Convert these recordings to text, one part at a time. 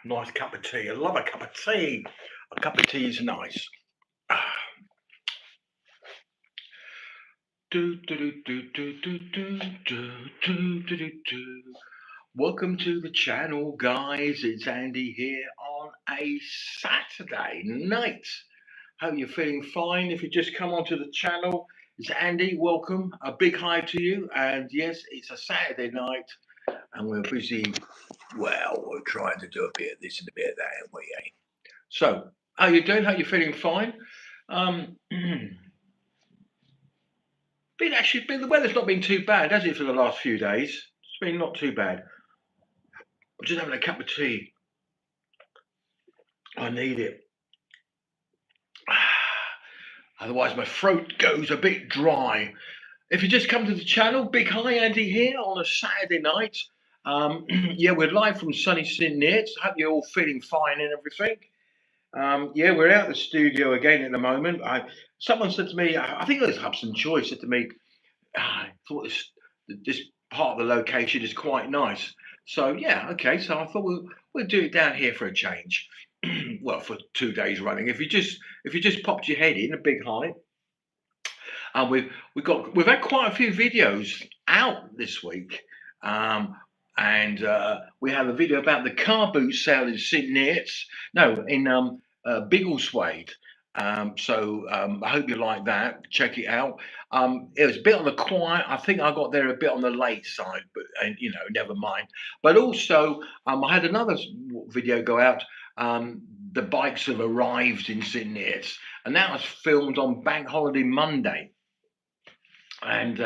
Nice cup of tea. I love a cup of tea. A cup of tea is nice. Ah. Do, do, do, do, do, do, do, do, do, do, do, do. Welcome to the channel, guys. It's Andy here on a Saturday night. Hope you're feeling fine. If you just come onto the channel, it's Andy. Welcome. A big hi to you. And yes, it's a Saturday night, and we're busy. Well, we're trying to do a bit of this and a bit of that, aren't we? Eh? So, how you doing? How you feeling? Fine. Been the weather's not been too bad, has it, for the last few days? It's been not too bad. I'm just having a cup of tea. I need it. Otherwise, my throat goes a bit dry. If you just come to the channel, big hi, Andy here on a Saturday night. Yeah, we're live from sunny St Neots. Hope you're all feeling fine and everything. Yeah, we're out of the studio again at the moment. Someone said to me, I think it was Hudson Joy, said to me, I thought this part of the location is quite nice. So yeah, okay. So I thought we'll do it down here for a change. Well, for 2 days running. If you just popped your head in, a big hi. And we've had quite a few videos out this week. And we have a video about the car boot sale in St Neots. No, in Biggleswade. I hope you like that. Check it out. It was a bit on the quiet. I think I got there a bit on the late side, but never mind. But also, I had another video go out. The bikes have arrived in St Neots, and that was filmed on Bank Holiday Monday. And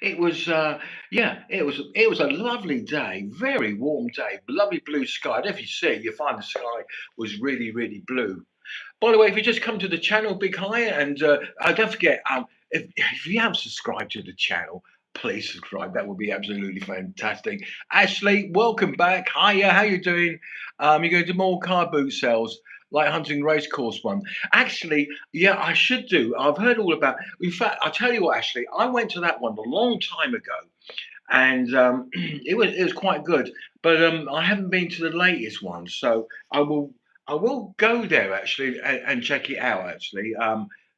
it was it was a lovely day, very warm day, lovely blue sky. And if you see, you find the sky was really blue. By the way, if you just come to the channel, big hi, and don't forget, if you haven't subscribed to the channel, please subscribe. That would be absolutely fantastic. Ashley, welcome back. Hiya, how you doing? You're going to do more car boot sales like Hunting Racecourse one. Actually, yeah, I should do. I've heard all about. In fact, I'll tell you what, Ashley, I went to that one a long time ago, and it was quite good. But I haven't been to the latest one, so I will go there actually and check it out. Actually,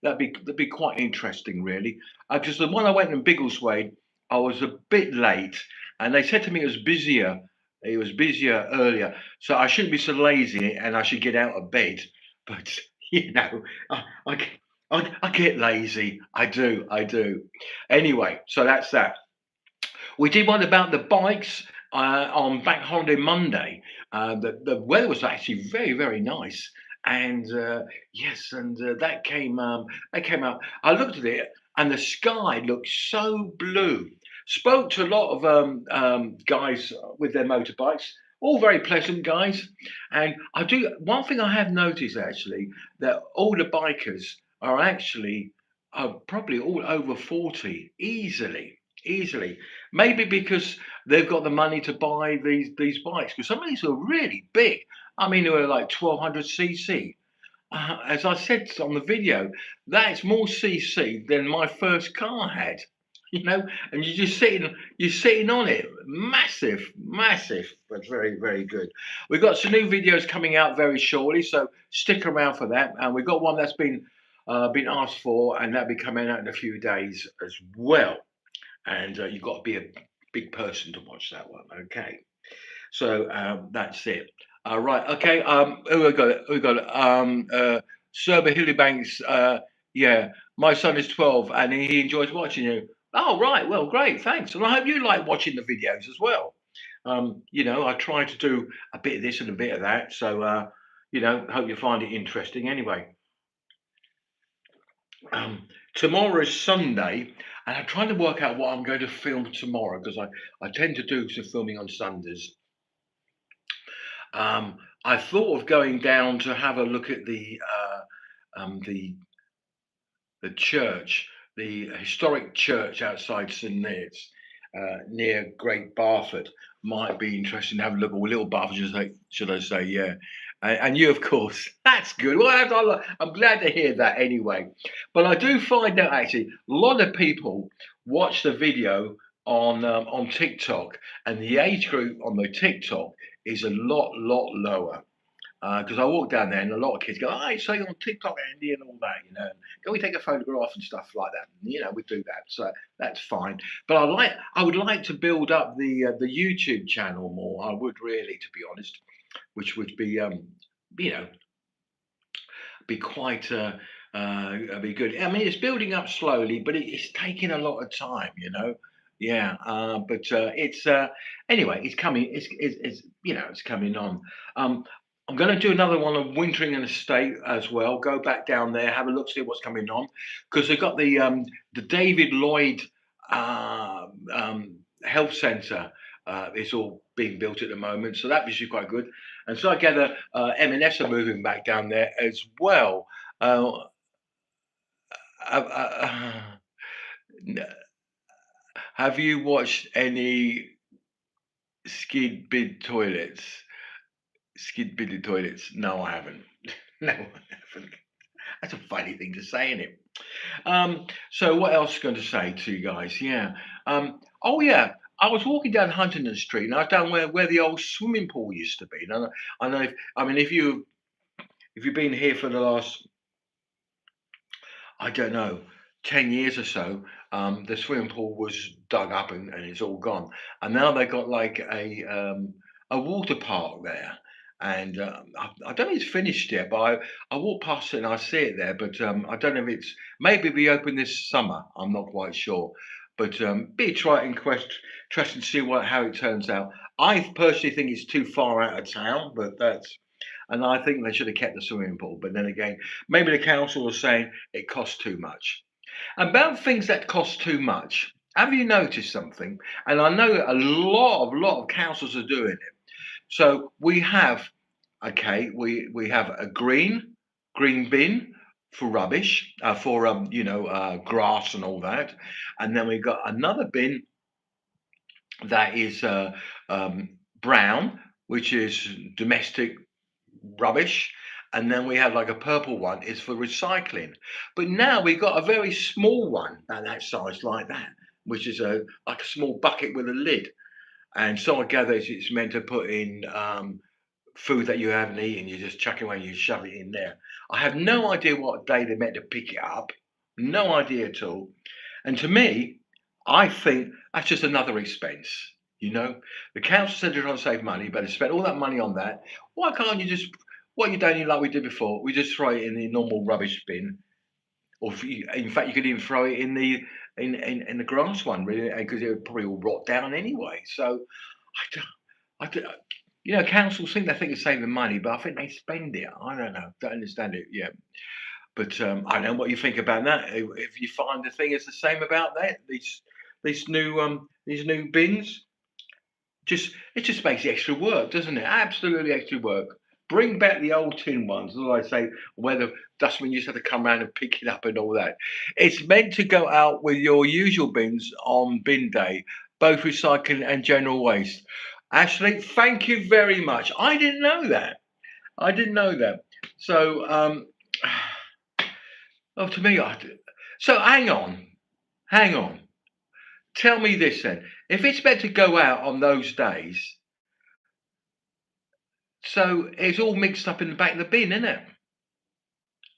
that'd be quite interesting, really. Because the one I went in Biggleswade, I was a bit late, and they said to me it was busier. It was busier earlier, so I shouldn't be so lazy, and I should get out of bed. But I, I, I get lazy. I do. Anyway, so that's that. We did one about the bikes on Bank Holiday Monday. The weather was actually very nice, and yes, and that came out. I looked at it, and the sky looked so blue. Spoke to a lot of guys with their motorbikes. All very pleasant guys, and I do one thing I have noticed actually that all the bikers are actually probably all over 40 easily. Maybe because they've got the money to buy these bikes. Because some of these are really big. I mean, they were like 1200 cc. As I said on the video, that's more cc than my first car had. And you're sitting on it, massive, but very good. We've got some new videos coming out very shortly, so stick around for that. And we've got one that's been asked for, and that'll be coming out in a few days as well. And you've got to be a big person to watch that one. Okay, so that's it. Right. Okay. Who we got? Who we got? Serba Hillybanks. Yeah, my son is 12 and he enjoys watching you. Oh, right. Well, great. Thanks. And I hope you like watching the videos as well. I try to do a bit of this and a bit of that. So, hope you find it interesting anyway. Tomorrow is Sunday, and I'm trying to work out what I'm going to film tomorrow because I tend to do some filming on Sundays. I thought of going down to have a look at the church, the historic church outside St Neots, near Great Barford. Might be interesting to have a look at Little Barford, should I say? Yeah. And you, of course, that's good. Well, I'm glad to hear that anyway. But I do find that actually a lot of people watch the video on TikTok, and the age group on the TikTok is a lot lower. because I walk down there and a lot of kids go, "I saw you on TikTok, Andy, and all that, you know. Can we take a photograph and stuff like that?" And, you know, we do that, so that's fine. But I would like to build up the YouTube channel more. I would really, to be honest, which would be you know, be quite be good. I mean, it's building up slowly, but it's taking a lot of time, you know. Yeah, but it's anyway. It's coming. It's you know, it's coming on. Um, I'm going to do another one of Wintering and Estate as well. Go back down there, have a look, see what's coming on, because they've got the David Lloyd health centre. It's all being built at the moment, so that was quite good. And so I gather M&S are moving back down there as well. Uh, uh, n- have you watched any skid bid toilets? Skid bidded toilets? No, I haven't. No, I haven't. That's a funny thing to say, isn't it? So what else going to say to you guys? Yeah. Oh yeah. I was walking down Huntington Street, and I was down where the old swimming pool used to be. And I know. I mean, if you've been here for the last, I don't know, 10 years or so, the swimming pool was dug up and it's all gone. And now they've got like a water park there. And I don't know if it's finished yet, but I walk past it and I see it there. But I don't know if it's maybe be open this summer. I'm not quite sure. But be try and interesting to see how it turns out. I personally think it's too far out of town, but and I think they should have kept the swimming pool. But then again, maybe the council was saying it costs too much. About things that cost too much, have you noticed something? And I know a lot of councils are doing it. So we have, okay, we have a green bin for rubbish, for grass and all that, and then we've got another bin that is brown, which is domestic rubbish. And then we have like a purple one is for recycling. But now we've got a very small one at that size like that, which is a like a small bucket with a lid. And so I gather it's meant to put in food that you haven't eaten, you just chuck it away, you shove it in there. I have no idea what day they're meant to pick it up. No idea at all. And to me, I think that's just another expense. You know, the council said they're trying to save money, but they spent all that money on that. Why can't you just, what you don't like we did before, we just throw it in the normal rubbish bin, or in fact, you could even throw it in the grass one, really, because it would probably all rot down anyway. So, I don't, I don't, you know, councils think they're saving money, but I think they spend it. I don't know, don't understand it. Yeah, but I don't know what you think about that. If you find the thing is the same about that, these new bins, it just makes extra work, doesn't it? Absolutely extra work. Bring back the old tin ones, as I say, where the dustman used to have to come around and pick it up and all that. It's meant to go out with your usual bins on bin day, both recycling and general waste. Ashley, thank you very much. I didn't know that. I didn't know that. So, oh, to me, so hang on. Tell me this then. If it's meant to go out on those days, so it's all mixed up in the back of the bin, isn't it?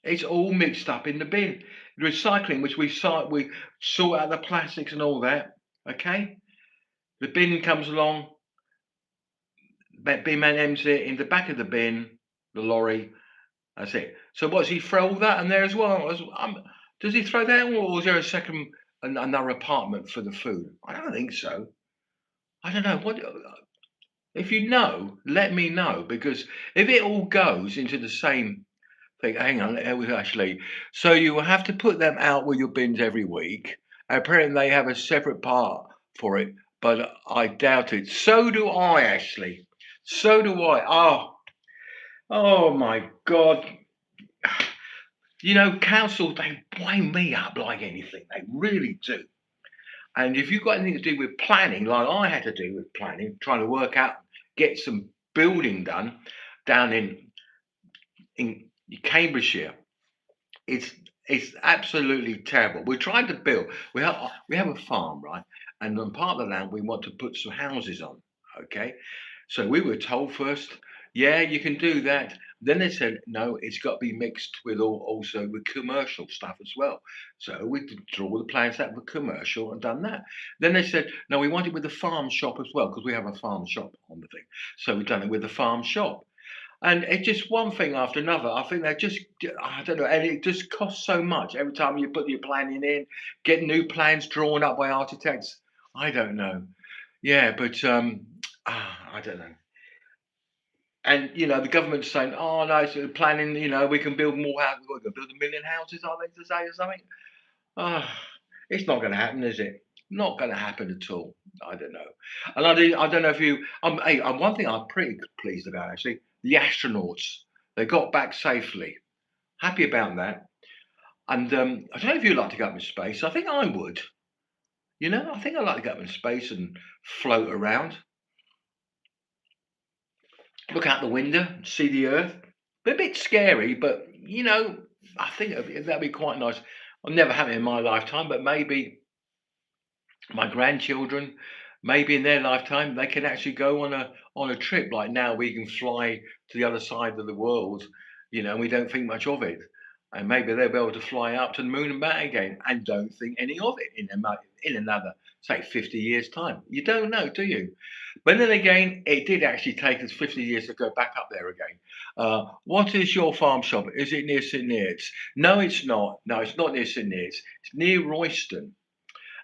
It's all mixed up in the bin. Recycling, which we sort out the plastics and all that. Okay, the bin comes along, bin man empties it in the back of the bin, the lorry. That's it. So what does he throw all that in there as well? Does he throw that, or is there a another apartment for the food? I don't think so. I don't know. What if you know? Let me know, because if it all goes into the same thing, hang on, actually. So you will have to put them out with your bins every week. Apparently, they have a separate part for it, but I doubt it. So do I, Ashley. So do I. Oh my God. You know, council, they wind me up like anything. They really do. And if you've got anything to do with planning, like I had to do with planning, trying to work out, get some building done down in Cambridgeshire, it's it's absolutely terrible. We're trying to build. We have a farm, right? And on part of the land we want to put some houses on. Okay, so we were told first, Yeah, you can do that. Then they said, no, it's got to be mixed with also with commercial stuff as well. So we did draw the plans out for commercial and done that. Then they said, no, we want it with the farm shop as well because we have a farm shop on the thing. So we've done it with the farm shop. And it's just one thing after another. I think they just, I don't know, and it just costs so much every time you put your planning in, get new plans drawn up by architects. I don't know. Yeah, but I don't know. And the government's saying, "Oh no, it's planning. We can build more houses. We're going to build 1 million houses, are they to say or something?" Ah, it's not going to happen, is it? Not going to happen at all. I don't know. And I don't know if you. Hey, one thing I'm pretty pleased about actually, the astronauts. They got back safely. Happy about that. And I don't know if you'd like to go up in space. I think I would. I think I'd like to go up in space and float around, look out the window, see the Earth. A bit scary, but I think that'd be quite nice. I'll never have it in my lifetime, but maybe my grandchildren, maybe in their lifetime, they can actually go on a trip. Like now, we can fly to the other side of the world, and we don't think much of it. And maybe they'll be able to fly up to the moon and back again, and don't think any of it in another, say, 50 years' time. You don't know, do you? But then again, it did actually take us 50 years to go back up there again. What is your farm shop? Is it near St Neots? No, it's not. No, it's not near St Neots. It's near Royston,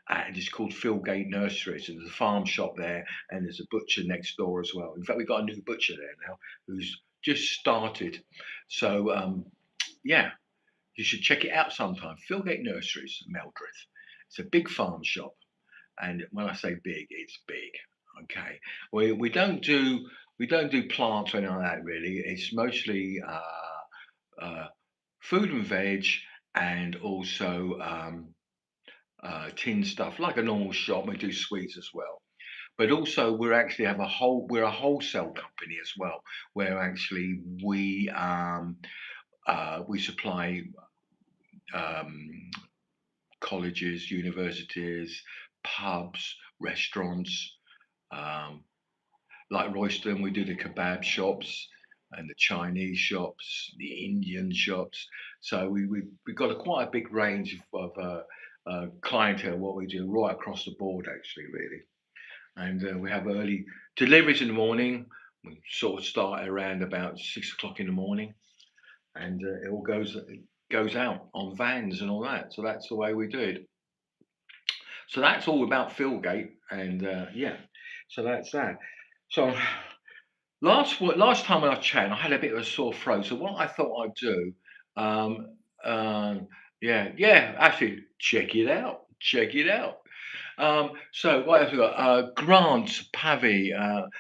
and it's called Philgate Nurseries. And there's a farm shop there, and there's a butcher next door as well. In fact, we've got a new butcher there now who's just started. So, yeah, you should check it out sometime. Philgate Nurseries, Meldreth. It's a big farm shop, and when I say big, it's big. Okay, we don't do plants or anything like that really. It's mostly food and veg, and also tin stuff like a normal shop. We do sweets as well, but also we're a wholesale company as well, where actually we supply um, colleges, universities, pubs, restaurants. Um, like Royston, we do the kebab shops and the Chinese shops, the Indian shops. So we've got quite a big range of clientele, what we do right across the board, actually, really. And we have early deliveries in the morning. We sort of start around about 6 o'clock in the morning, and it all goes out on vans and all that. So that's the way we do it. So that's all about Philgate, and yeah, so that's that. So last time when I chatted, I had a bit of a sore throat. So what I thought I'd do, um, yeah, yeah, actually check it out, check it out. So what else we got? Grant Pavey.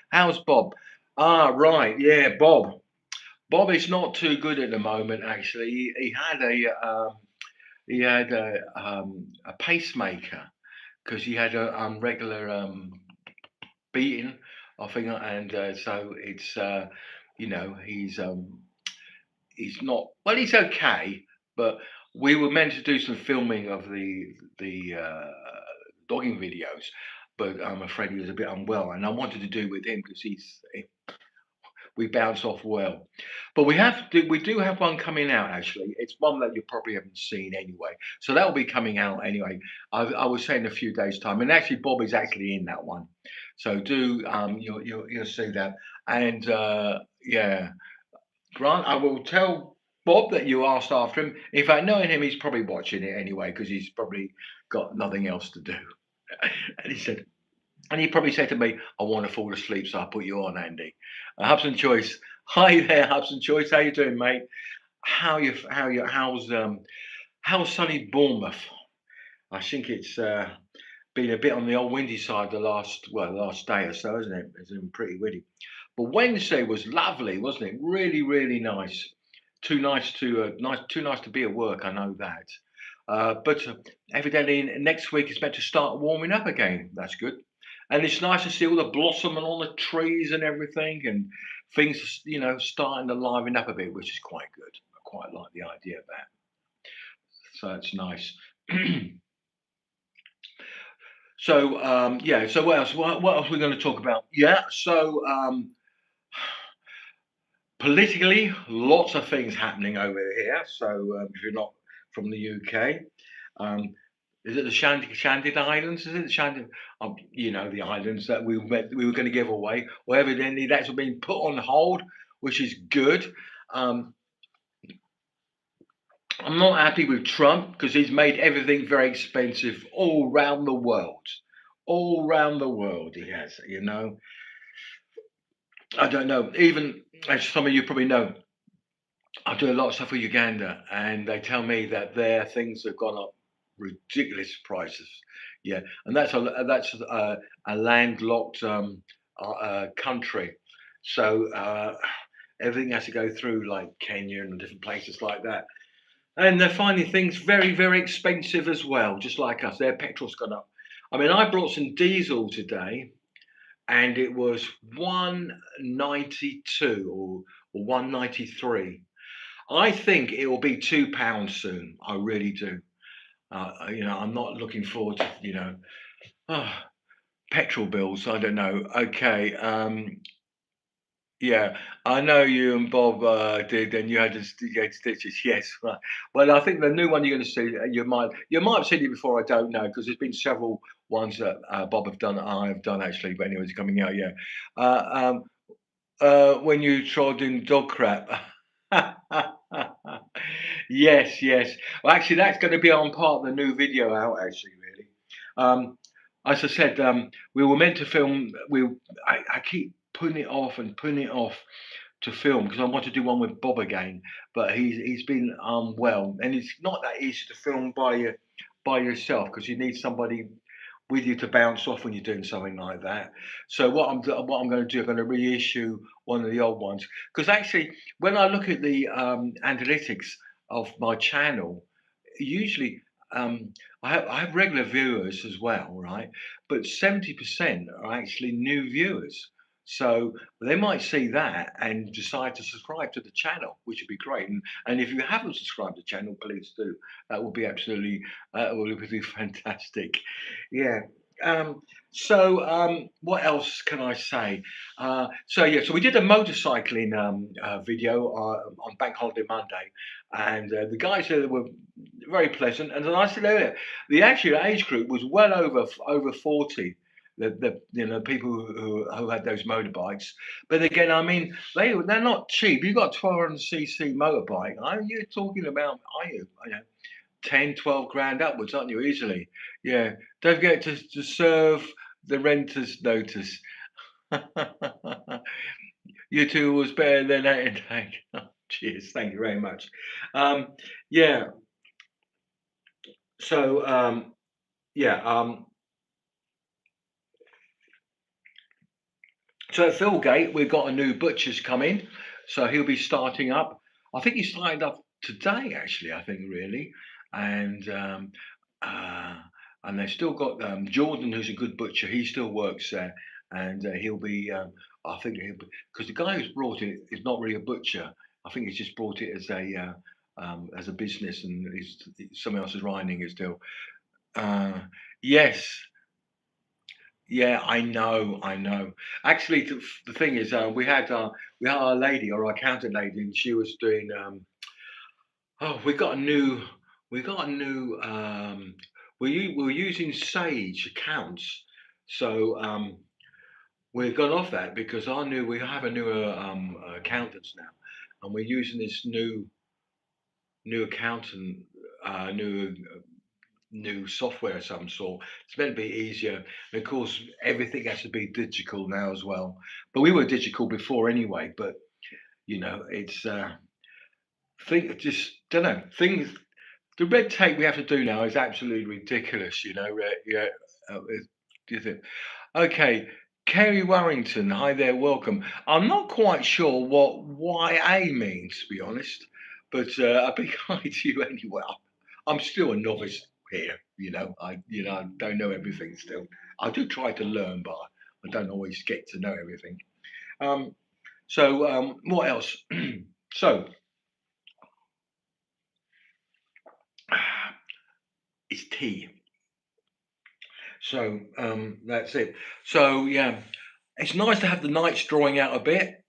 How's Bob? Ah, right, yeah, Bob. Bob is not too good at the moment. Actually, he had a pacemaker because he had a regular beating, I think, and so it's he's not well. He's okay, but we were meant to do some filming of the dogging videos, but I'm afraid he was a bit unwell, and I wanted to do it with him because we bounce off well. But we do have one coming out actually. It's one that you probably haven't seen anyway. So that will be coming out anyway. I was saying a few days time, and actually Bob is actually in that one. So do you'll see that. And yeah, Grant, I will tell Bob that you asked after him. In fact, knowing him, he's probably watching it anyway because he's probably got nothing else to do. And he probably said to me, "I want to fall asleep, so I put you on, Andy." Hubson Choice. Hi there, Hubson Choice. How you doing, mate? How's sunny Bournemouth? I think it's been a bit on the old windy side the last day or so, isn't it? It's been pretty windy. But Wednesday was lovely, wasn't it? Really, really nice. Too nice to be at work. I know that. But evidently next week it's meant to start warming up again. That's good. And it's nice to see all the blossom and all the trees and everything, and things, starting to liven up a bit, which is quite good. I quite like the idea of that. So it's nice. So yeah. So what else? What else are we going to talk about? Yeah. So Politically, lots of things happening over here. So if you're not from the UK, um, is it the Shandid Islands? Is it the Shandid? You know, the islands that we were going to give away. Well, evidently that's been put on hold, which is good. Um, I'm not happy with Trump because he's made everything very expensive all around the world. All around the world, he has. You know, I don't know. Even as some of you probably know, I do a lot of stuff with Uganda, and they tell me that their things have gone up ridiculous prices. Yeah, and that's a landlocked country, so everything has to go through like Kenya and different places like that. And they're finding things very, very expensive as well, just like us. Their petrol's gone up. I mean, I brought some diesel today, and it was 192 or 193. I think it will be £2 soon. I really do. You know, I'm not looking forward to, oh, petrol bills. I don't know. Okay. Yeah, I know you and Bob did, and you had you had stitches. Yes, right. Well, I think the new one you're going to see, you might have seen it before. I don't know because there's been several ones that Bob have done, I have done actually. But anyway, it's coming out. Yeah. Uh, when you trod in dog crap. Yes, yes. Well, actually, that's going to be on part of the new video out. Actually, really. Um, as I said, we were meant to film. I keep putting it off and putting it off to film because I want to do one with Bob again, but he's been unwell, and it's not that easy to film by yourself because you need somebody with you to bounce off when you're doing something like that. So what I'm going to do, I'm going to reissue one of the old ones because actually, when I look at the analytics of my channel, usually I have regular viewers as well, right? But 70% are actually new viewers. So they might see that and decide to subscribe to the channel, which would be great. And if you haven't subscribed to the channel, please do. That would be absolutely, would be fantastic. Yeah. Um, what else can I say? So we did a motorcycling video on Bank Holiday Monday, and the guys there were very pleasant. And as I said earlier, the actual age group was well over 40. The people who had those motorbikes, but again, I mean they're not cheap. You got 1200cc motorbike. You're talking about, are you? 10, 12 grand upwards, aren't you? Easily. Yeah. Don't forget to serve the renter's notice. You two was better than that intake. Cheers. Thank you very much. Um, yeah. So, yeah. So at Philgate, we've got a new butcher's coming. So he'll be starting up. I think he started up today, actually, I think, really. And uh, and they've still got Jordan, who's a good butcher. He still works there. And he'll be, I think, because the guy who's brought it is not really a butcher. I think he's just brought it as a business, and someone else is running it still. Uh, yes, yeah, I know, I know. Actually, the thing is, we had our lady, our accountant lady, and she was doing. Oh, we got a new. We're using Sage accounts, so we've gone off that because we have a newer accountants now, and we're using this new accountant, new software of some sort. It's meant to be easier. And of course, everything has to be digital now as well. But we were digital before anyway. But it's think just don't know things. The red tape we have to do now is absolutely ridiculous. Yeah. Do you think? Okay. Kerry Warrington, hi there, welcome. I'm not quite sure what YA means, to be honest, but a big hi to you anyway. I'm still a novice here, I don't know everything still. I do try to learn, but I don't always get to know everything. Um, what else? so, it's tea. So that's it. So yeah, it's nice to have the nights drawing out a bit.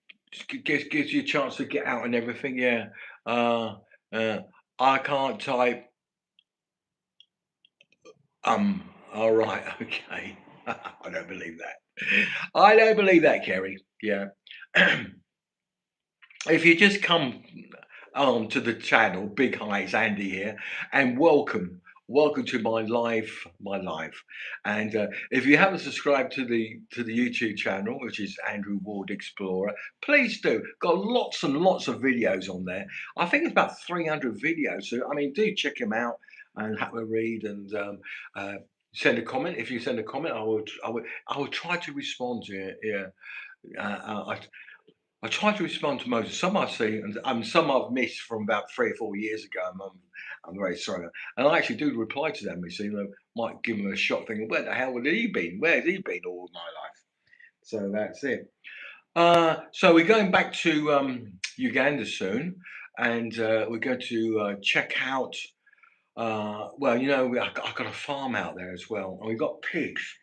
gives you a chance to get out and everything. Yeah. Uh, uh, I can't type. All right. Okay. I don't believe that. I don't believe that, Kerry. Yeah. If you just come to the channel, Big Hi, it's Andy here, and welcome to my life. And if you haven't subscribed to the YouTube channel, which is Andrew Ward Explorer, please do. Got lots and lots of videos on there. I think it's about 300 videos. So I mean, do check them out and have a read and send a comment. If you send a comment, I will try to respond to it. Yeah. I try to respond to most. Some I see, and some I've missed from about 3 or 4 years ago. I'm very sorry, and I actually do reply to them. You see, might give them a shock, thinking, "Where the hell would he been? Where's he been all my life?" So that's it. So we're going back to Uganda soon, and we're going to check out. Well, I've got a farm out there as well, and we've got pigs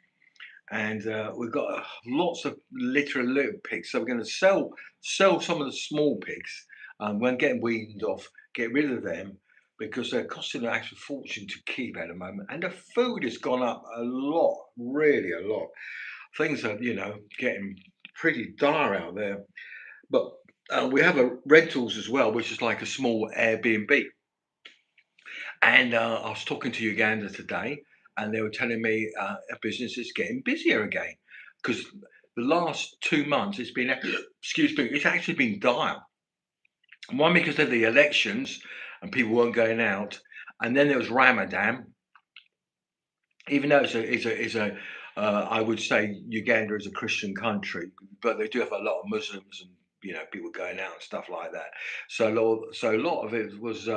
and we've got lots of literal little pigs. So we're going to sell some of the small pigs. When getting weaned off, get rid of them because they're costing an actual fortune to keep at the moment, and the food has gone up a lot, really a lot. Things are getting pretty dire out there. But we have a rentals as well, which is like a small Airbnb. And I was talking to Uganda today, and they were telling me business is getting busier again because the last 2 months it's been, excuse me, it's actually been dire. One because of the elections and people weren't going out, and then there was Ramadan. Even though I would say Uganda is a Christian country, but they do have a lot of Muslims and people going out and stuff like that. So a lot of it was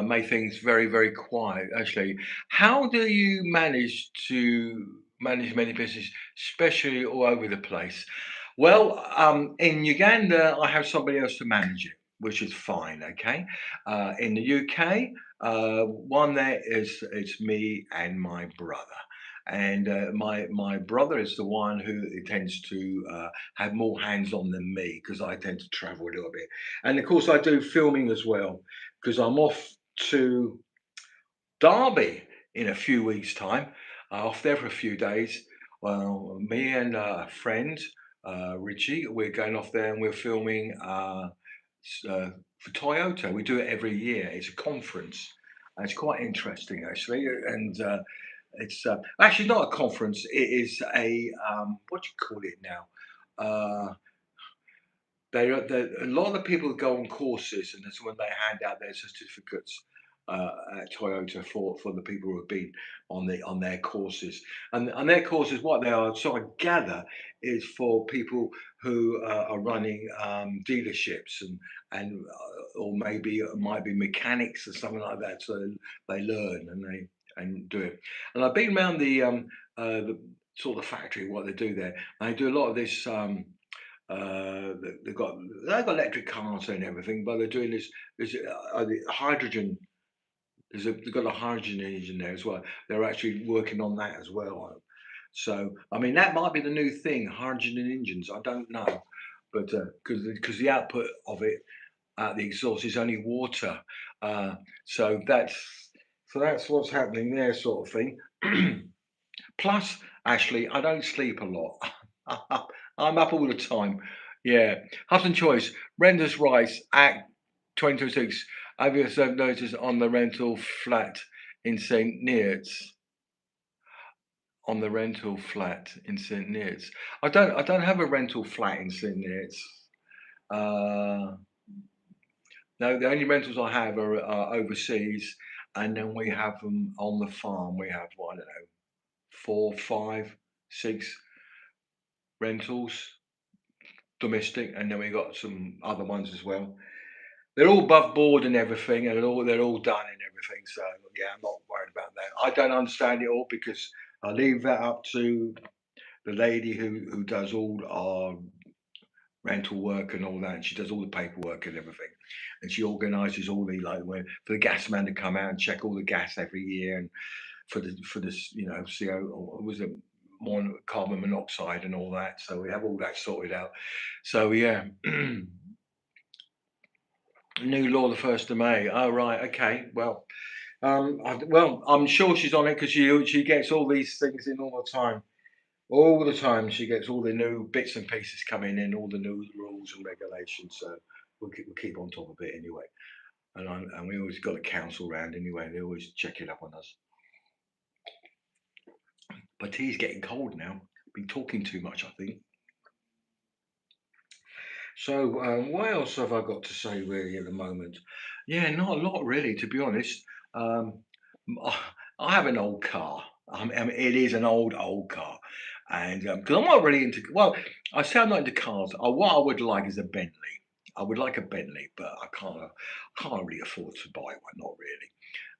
made things very very quiet. Actually, how do you manage to manage many businesses, especially all over the place? Well, in Uganda, I have somebody else to manage it, which is fine. Okay, in the UK. One there is it's me and my brother, and my brother is the one who tends to have more hands on than me because I tend to travel a little bit, and of course I do filming as well because I'm off to Derby in a few weeks' time. Off there for a few days. Well, me and a friend, Richie, we're going off there and we're filming for Toyota. We do it every year. It's a conference. And it's quite interesting, actually. And it's actually not a conference. It is a what do you call it now? A lot of the people go on courses, and that's when they hand out their certificates at Toyota for the people who have been on their courses. And their courses, what they are, so I gather, is for people who are running dealerships and or maybe it might be mechanics or something like that. So they learn and they do it. And I've been around the sort of factory, what they do there. And they do a lot of this. They've got electric cars and everything, but they're doing this the hydrogen. They've got a hydrogen engine there as well. They're actually working on that as well. So I mean that might be the new thing, hydrogen engines. I don't know, but because the output of it the exhaust is only water, uh, so that's what's happening there, sort of thing. Plus, actually, I don't sleep a lot. I'm up all the time. Yeah. Hudson Choice, Renters' Rights Act 2026. Have you served notice on the rental flat in St. Neots? On the rental flat in St. Neots. I don't have a rental flat in St. Neots. Uh, no, the only rentals I have are overseas, and then we have them on the farm. We have, well, I don't know, 4, 5, 6 rentals, domestic, and then we got some other ones as well. They're all above board and everything, and they're all done and everything. So yeah, I'm not worried about that. I don't understand it all because I leave that up to the lady who does all our rental work and all that. And she does all the paperwork and everything, and she organises all the like for the gas man to come out and check all the gas every year, and for this, see how was it carbon monoxide and all that. So we have all that sorted out. So yeah, new law the 1st of May. Oh right, okay. Well, I'm sure she's on it because she gets all these things in all the time. All the time she gets all the new bits and pieces coming in, all the new rules and regulations. So we'll keep on top of it anyway. And we always got a council round anyway. They always check it up on us. But tea's getting cold now. Been talking too much, I think. So what else have I got to say really at the moment? Yeah, not a lot really, to be honest. Um, I have an old car. I mean, it is an old car, and because I'm not really into. Well, I say I'm not into cars. What I would like is a Bentley. I would like a Bentley, but I can't really afford to buy one. Not really.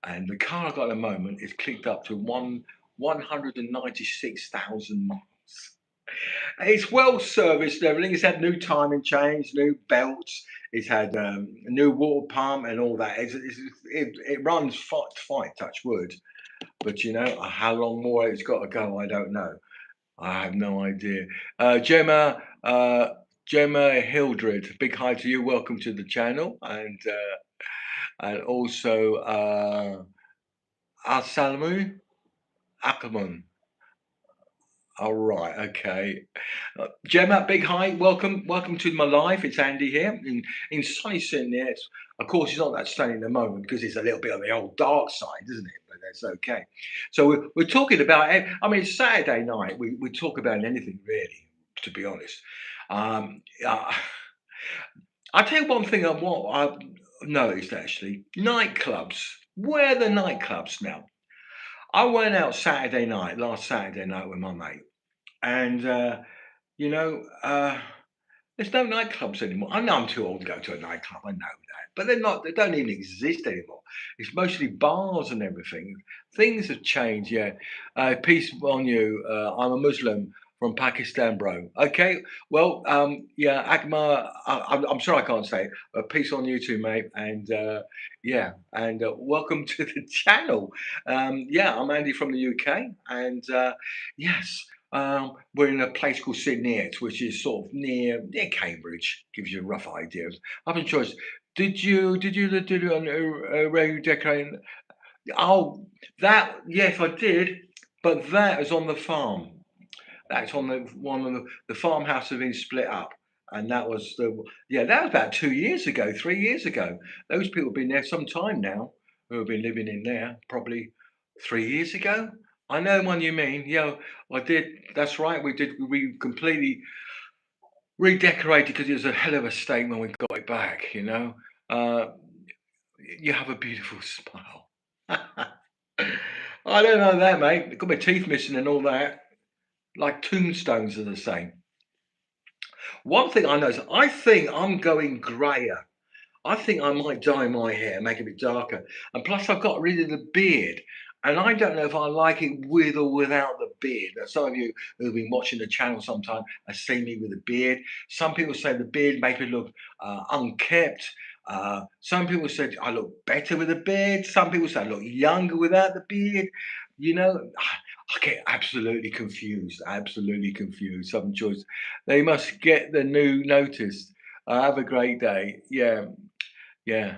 And the car I got at the moment is clicked up to 196,000 miles. It's well serviced and everything. It's had new timing chains, new belts. It's had a new water pump and all that. It runs fine, touch wood. But how long more it's got to go, I don't know. I have no idea. Gemma Hildred, big hi to you. Welcome to the channel, and also Asalamu Ackerman. All right, okay. Gemma, big hi, welcome to my live. It's Andy here in sunny St Neots. Of course, it's not that sunny at the moment because it's a little bit on the old dark side, isn't it? But that's okay. So we're talking about. I mean, it's Saturday night. We talk about anything really, to be honest. Uh, I'll tell you one thing. What I've noticed actually, nightclubs. Where are the nightclubs now? I went out last Saturday night with my mate, and you know, there's no nightclubs anymore. I know I'm too old to go to a nightclub. I know that, but they're not. They don't even exist anymore. It's mostly bars and everything. Things have changed. Yeah. Peace on you. I'm a Muslim from Pakistan, bro. Okay. Well, yeah, Akma. I'm sorry I can't say it. Peace on you too, mate. And yeah, and welcome to the channel. Yeah, I'm Andy from the UK, and yes. We're in a place called Sydney, which is sort of near Cambridge. Gives you a rough idea. I've been choice. Did you on radio decorating? Oh, that yes, I did, but that is on the farm. That's on the one of the farmhouse have been split up, and that was that was about 2 years ago, 3 years ago. Those people have been there some time now, who have been living in there, probably 3 years ago. I know the one you mean. Yeah, I did. That's right. We did. We completely redecorated because it was a hell of a state when we got it back. Uh, you have a beautiful smile. I don't know that, mate. Got my teeth missing and all that. Like tombstones are the same. One thing I noticed, I think I'm going grayer. I think I might dye my hair, make it a bit darker. And plus, I've got rid of the beard. And I don't know if I like it with or without the beard. Now, some of you who've been watching the channel sometime have seen me with a beard. Some people say the beard makes me look unkept. Some people said I look better with a beard. Some people say I look younger without the beard. I get absolutely confused. Absolutely confused. Some choice. They must get the new notice. Have a great day. Yeah. Yeah.